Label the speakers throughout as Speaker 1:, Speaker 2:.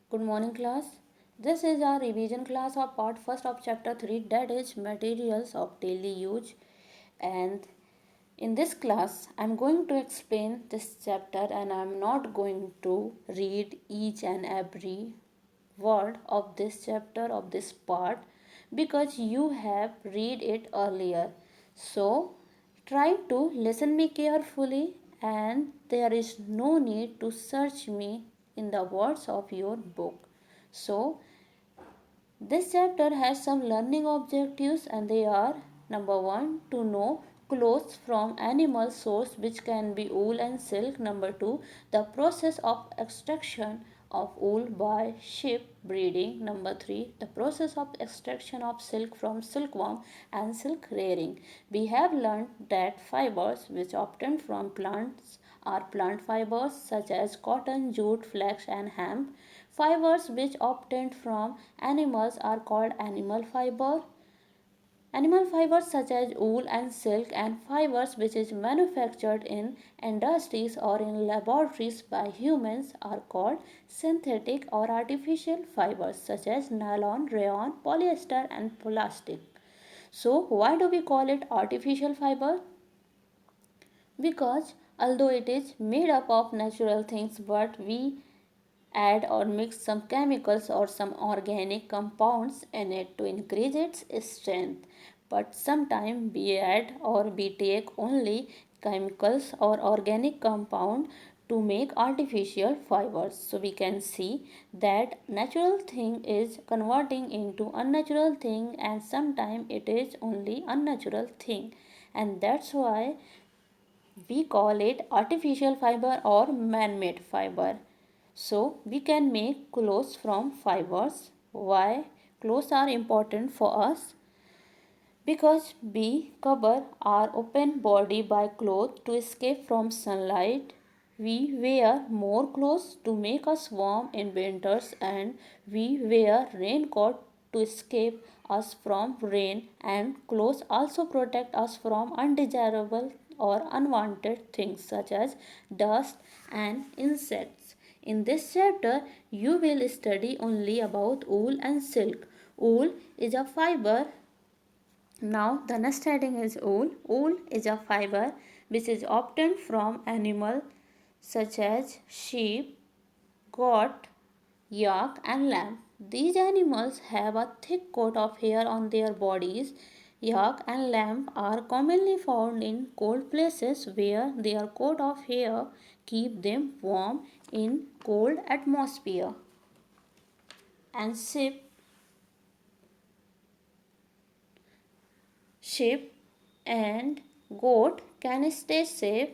Speaker 1: Good morning, class. This is our revision class of part first of chapter 3, that is materials of daily use. And in this class, I'm going to explain this chapter and I'm not going to read each and every word of this chapter of this part because you have read it earlier. So try to listen me carefully and there is no need to search me in the words of your book. So this chapter has some learning objectives and they are number 1 to know clothes from animal source which can be wool and silk. Number 2 the process of extraction of wool by sheep breeding. Number 3 the process of extraction of silk from silkworm and silk rearing. We have learned that fibers which obtained from plants are plant fibers such as cotton, jute, flax and hemp. Fibers which obtained from animals are called animal fiber. Animal fibers such as wool and silk and fibers which is manufactured in industries or in laboratories by humans are called synthetic or artificial fibers such as nylon, rayon, polyester and plastic. So why do we call it artificial fiber? Because although it is made up of natural things but we add or mix some chemicals or some organic compounds in it to increase its strength. But sometimes we add or we take only chemicals or organic compound to make artificial fibers. So we can see that natural thing is converting into unnatural thing and sometimes it is only unnatural thing, and that's why we call it artificial fiber or man-made fiber. So we can make clothes from fibers. Why clothes are important for us? Because we cover our open body by clothes to escape from sunlight. We wear more clothes to make us warm in winters and we wear raincoat to escape us from rain, and clothes also protect us from undesirable or unwanted things such as dust and insects. In this chapter, you will study only about wool and silk. Wool is a fiber. Now the next heading is wool. Wool is a fiber which is obtained from animals such as sheep, goat, yak and lamb. These animals have a thick coat of hair on their bodies. Yak and lamb are commonly found in cold places where their coat of hair keep them warm in cold atmosphere. And sheep and goat can stay safe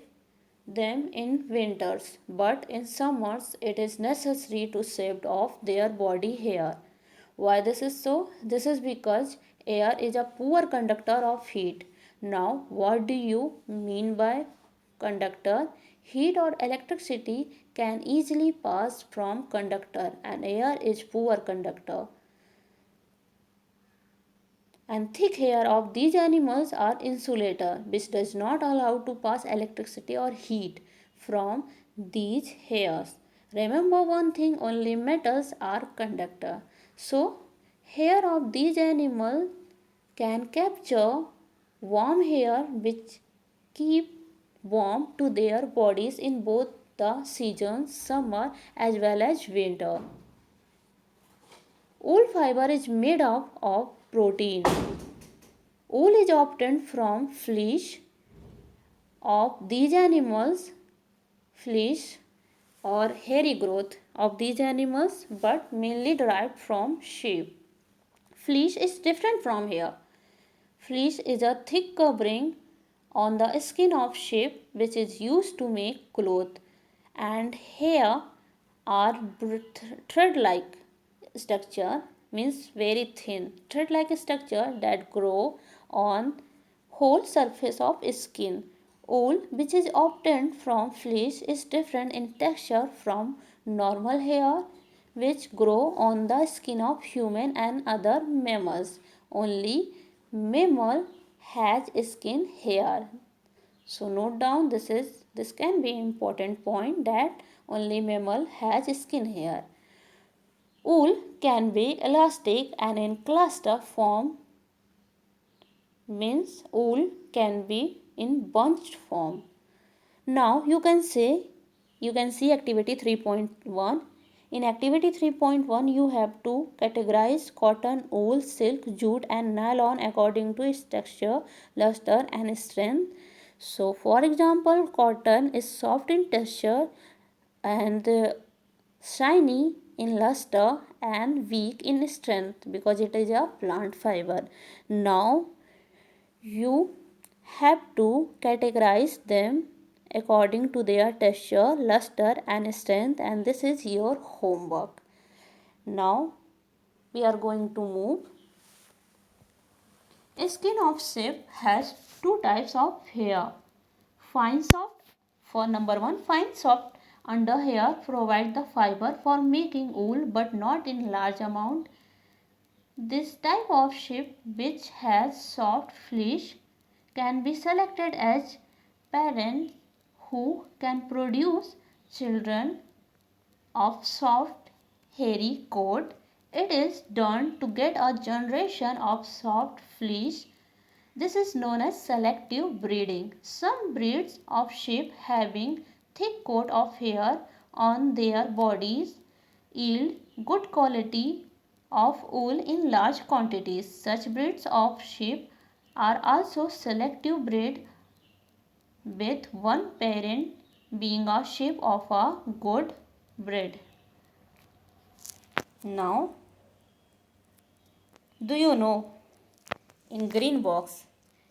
Speaker 1: them in winters, but in summers it is necessary to shave off their body hair. Why this is so? This is because air is a poor conductor of heat. Now, what do you mean by conductor? Heat or electricity can easily pass from conductor and air is poor conductor, and thick hair of these animals are insulator which does not allow to pass electricity or heat from these hairs. Remember one thing, only metals are conductor. So hair of these animals can capture warm air which keep warm to their bodies in both the seasons, summer as well as winter. Wool fiber is made up of protein. Wool is obtained from flesh of these animals, flesh or hairy growth of these animals, but mainly derived from sheep. Flesh is different from hair. Flesh is a thick covering on the skin of sheep which is used to make cloth, and hair are thread-like structure, means very thin thread-like structure that grow on whole surface of skin. Wool which is obtained from flesh is different in texture from normal hair which grow on the skin of human and other mammals. Only mammal has skin hair. So note down, this can be important point that only mammal has skin hair. Wool can be elastic and in cluster form, means wool can be in bunched form. Now you can see activity 3.1. In activity 3.1 you have to categorize cotton, wool, silk, jute and nylon according to its texture, luster and strength. So for example, cotton is soft in texture and shiny in luster and weak in strength because it is a plant fiber. Now you have to categorize them according to their texture, luster and strength, and this is your homework. Now we are going to move. Skin of sheep has two types of hair. Fine soft, for number one, fine soft under hair provide the fiber for making wool but not in large amount. This type of sheep which has soft flesh can be selected as parents who can produce children of soft hairy coat. It is done to get a generation of soft flesh. This is known as selective breeding. Some breeds of sheep having thick coat of hair on their bodies yield good quality of wool in large quantities. Such breeds of sheep are also selective bred, with one parent being a sheep of a good breed. Now, do you know, in green box,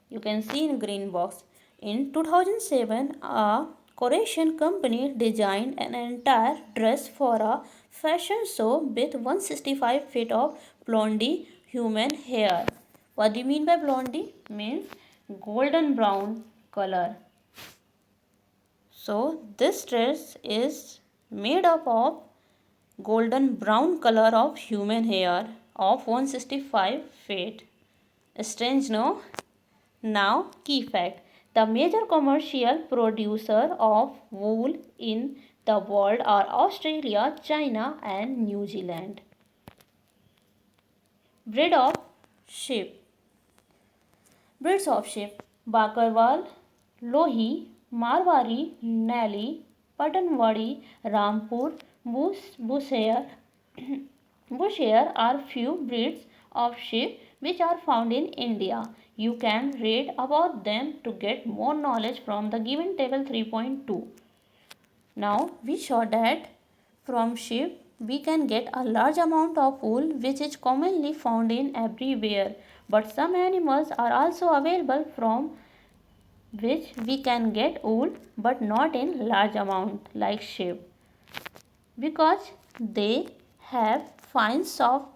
Speaker 1: you can see in green box, in 2007 a Croatian company designed an entire dress for a fashion show with 165 feet of blondie human hair. What do you mean by blondie? Means golden brown color. So this dress is made up of golden brown color of human hair of 165 feet. Strange, no? Now, key fact. The major commercial producer of wool in the world are Australia, China and New Zealand. Breed of sheep. Breeds of sheep. Bakarwal, Lohi, Marwari, Nali, Patanwadi, Rampur, Bushehr, Bushehr are few breeds of sheep which are found in India. You can read about them to get more knowledge from the given table 3.2. Now we saw that from sheep we can get a large amount of wool which is commonly found in everywhere, but some animals are also available from which we can get wool but not in large amount like sheep, because they have fine soft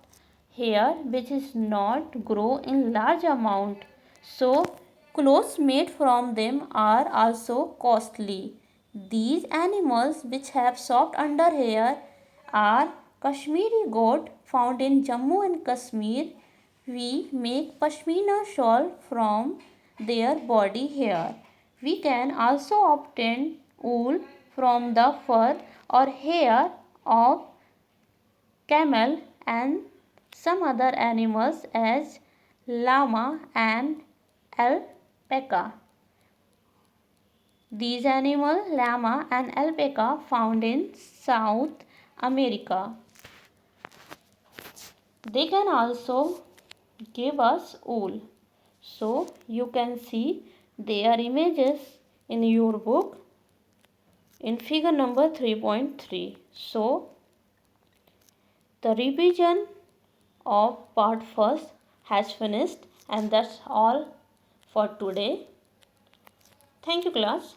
Speaker 1: hair which is not grow in large amount, so clothes made from them are also costly. These animals which have soft under hair are Kashmiri goat found in Jammu and Kashmir. We make pashmina shawl from their body hair. We can also obtain wool from the fur or hair of camel and some other animals as llama and alpaca. These animals, llama and alpaca, found in South America. They can also give us wool. So you can see their images in your book in figure number 3.3. So the revision of part first has finished, and that's all for today. Thank you, class.